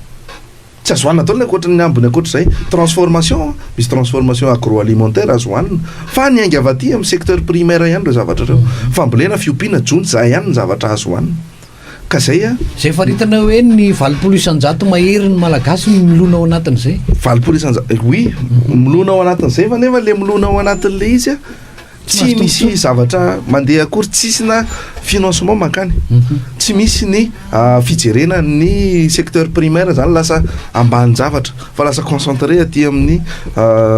tsy azo hoanina ataony akoatra ny ambony akoatra zay transformation misy transformation agroalimentaire azo hoanina fa ny ainga avaty amin'ny secteur primaire ihany reo zavatra reo fambolena fiompiana jono zay ihany ny zavatra azo hoanina ka zay zay faritana hoe ny 900 mahery ny malagasy milona ao anatin'izay 900 oui milona ao anatin'izay fa nefa le milona ao anatin'le izy tsy misy zavatra mandeha akory tsisy na financement mankany tsy misy ny fijerena ny secteur primaire zany lasa ambany zavatra fa lasa concentré aty amin'ny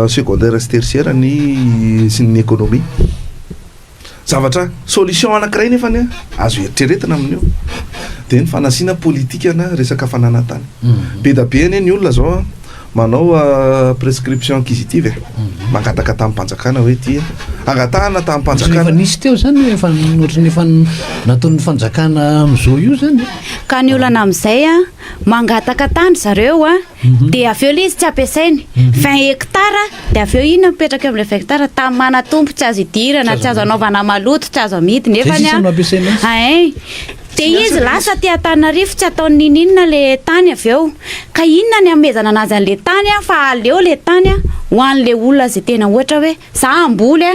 secondaire sy tertiaire ny sy ny économie zavatra solution anankiray nefa ny azo eritreretina amin'io de ny fanasiana politika na resaka fananantany be da be ny olona zao manao prescription acquisitive mangataka tamin'ny mpanjakana hoe ty angatahana tamin'ny mpanjakana nisy teo zany efa ohatrany efa nataon'ny fanjakana am'izao io zany ka ny olana am'izay mangataka tany zareo de aveo le izy tsy ampiasainy 20 hectara de aveo iny mipetraka amin'le 20 hectara tamin'ny manatompo tsy azo idirana tsy azo anaovana maloto tsy azo amidy nefany de izy lasa ty Antananarivo tsy ataony ninina le tany aveo ka inona ny amezana anazy an'le tany fa aleo le tany ho an'le olona zay tena ohatra hoe za amboly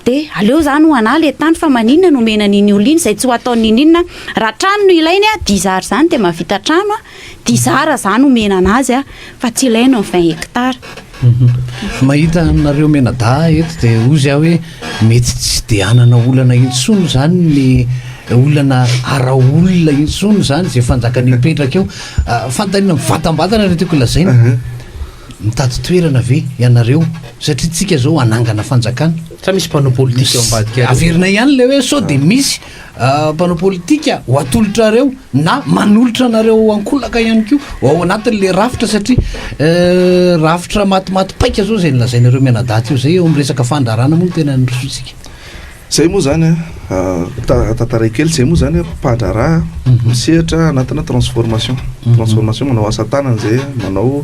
de aleo zany ho ana le tany fa maninona no mena niny olina zay tsy ho ataony ninina raha trano no ilainy 10 zany de mahavita trano 10 zany omena anazy fa tsy ilaino 20 hectara mahita nareo menada eto de ozy aho hoe mety tsy de anana olana intsony zany ny olana ara olona intsony zany zay fanjakany mipetraka eo fantanina mivatambatana re tiako lazaina mitady toerana ve ianareo satria tsika zao anangana fanjakana sa misy mpanao politika ao ambadika averina ihany le hoe so de misy mpanao politika ho atolotra reo na manolotra anareo ankolaka ihany ko ao anatin'le rafitra satria rafitra matimaty paika zao zay nylazainareo mianadaty io zay eo am'resaka fandrarana moa no tena nyrosotsika zay moa zany tantaray kely zay moa zany mpandraraha misehatra anatina transformation manao asa tanana zay manao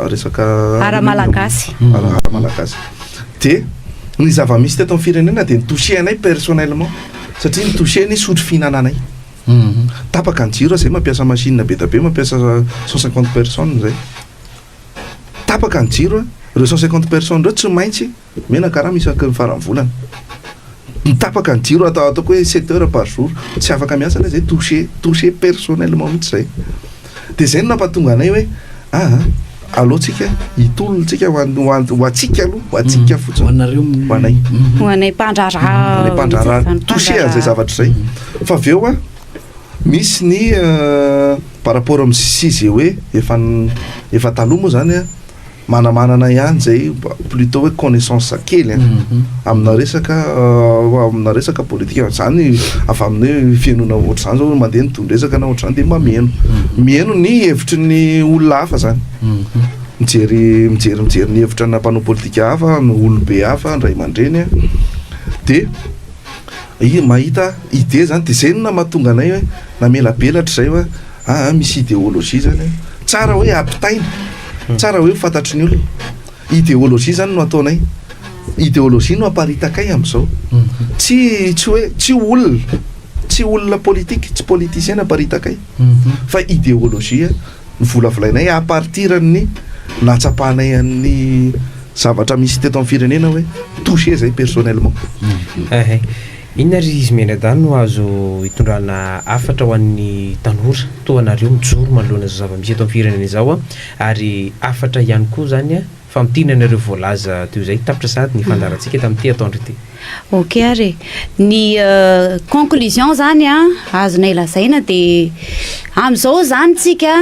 resaka ara-malagasy de ny zava-misy teto amin'ny firenena de nitouché anay personnellement satria nitouché ny sotro fihinananay tapaka ny jiro zay mampiasa machine be da be mampiasa 150 personnes zay tapaka ny jiro reo 150 personnes reo tsy maintsy menaka raha misy ny faran'ny volana mitapaka ny jiro atao ataoko hoe 7 heures par jour tsy afaka miasa lay zay touché personnellement mihitsy zay de zay no nampatonga anay hoe alohatsika hitolontsika hoatsika aloha hoatsika fotsiny hoanay hoanay mpandraraha touché an'izay zavatra zay fa avy eo misy ny par rapport amin'ny sizy hoe efa taloha moa zany manamanana ihany zay plutôt hoe connaissance kely amina resaka politika zany afa amin'ny fianona ohatr' zany zao mandeha nitondresaka na ohatr' zany de mieno ny hevitry ny olona hafa zany mijery ny hevitra na mpanao politika hafa ny olobe hafa ndray aman-dreny de mahita idée zany de zay no mahatonga anay hoe namelabelatra zay hoe misy idéologie zany tsara hoe ampitaina tsara hoe fantatry ny olona idéologie zany no ataonay idéologie no aparitakay am'izao tsy olona politique tsy politicien aparitakay fa idéologie ny volavolainay à partir ny natsapahanay amin'ny zavatra misy teto amin'ny firenena hoe touché zay personnellement inona ry izy menadany no azo hitondrana afatra ho an'ny tanora toanareo mijoro manoloana zao zava-misy eto amin'ny firenena izao ary afatra ihany koa zany fa mitina nareo voalaza teo zay tapitra sady ny fandarantsika eto amin'ity ataondry ty ok ary ny conclusion zany azonay lazaina de am'izao zany tsika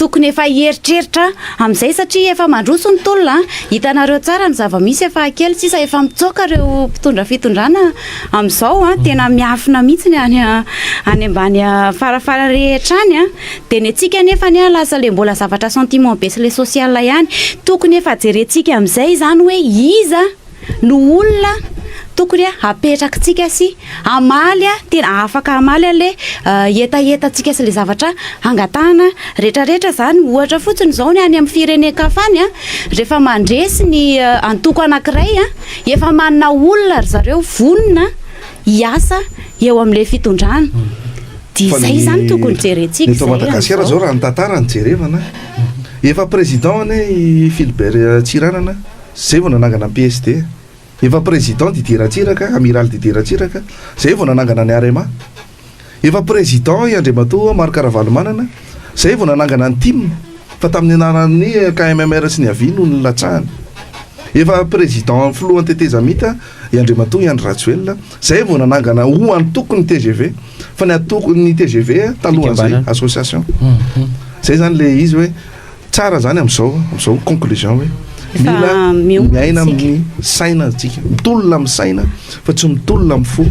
tokony efa hieritreritra amin'izay satria efa mandroso ny tolona hitanareo tsara ny zava-misy efa kely sisa efa mitsoka reo mpitondra fitondrana amin'izao tena miafina mihitsy ny any ambany farafara rehetra any de ny atsika nefa ny lasa le mbola zavatra sentiment be sy le social ihany tokony efa jerentsika amin'izay zany hoe iza no olona tokony apetrakatsika sy amaly tena afaka amaly ale etatsika sy le zavatra angatahana rehetrarehetra zany ohatra fotsiny zao ny any amin'ny firenekafany rehefa mandresy ny antoko anankiray efa manana olona ry zareo vonona hiasa eo amin'le fitondrana di zay zany tokony jerentsika eto Madagasikara zao raha ny tantara ny jerevana efa président i Philbert Tsiranana zay vao nanangana ny PSD efa président Didier Ratsiraka amiral Didier Ratsiraka zay vao nanangana ny RMA efa président i Andriamatoa Marc Ravalomanana zay vao nanangana ny TIM fa tamin'ny anarany KMMR sy ny avy no nilatsahany efa président filohan'ny tetezamita i Andriamatoa i Andry Rajoelina zay vao nanangana ho antoko ny TGV fa ny atoko ny TGV talohan'izay association zay zany le izy hoe tsara zany am'izao conclusion hoe mila miaina amin'ny saina tsika mitolona amin'ny saina fa tsy mitolona amin'ny fo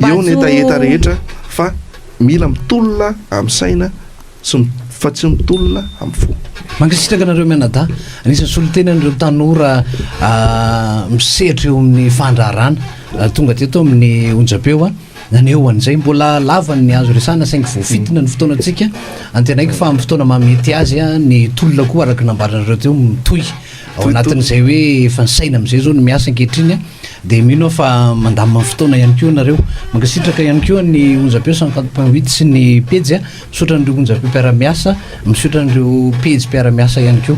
eo ny etaeta rehetra fa mila mitolona amin'ny saina fa tsy mitolona amin'ny fo mankasitraka anareo mianada anisan'ny solotenan'ireo tanora misehatra eo amin'ny fandraharana tonga teto amin'ny onjapeo naneo an'izay mbola lavany azo resana saingy voafitina ny fotoanantsika antenaiko fa amin'ny fotoana mamety azy ny tolona koa araky nambaranareo teo mitoy ao anatin'izay hoe efa nysaina amin'izay zao no miasa ankehitriny de mino fa mandamina amin'ny fotoana ihany koa nareo mankasitraka ihany koa ny onjapeo 50.8 sy ny pejy misaotra an'ireo onjapeo mpiara-miasa misaotra an'ireo pejy mpiara-miasa ihany koa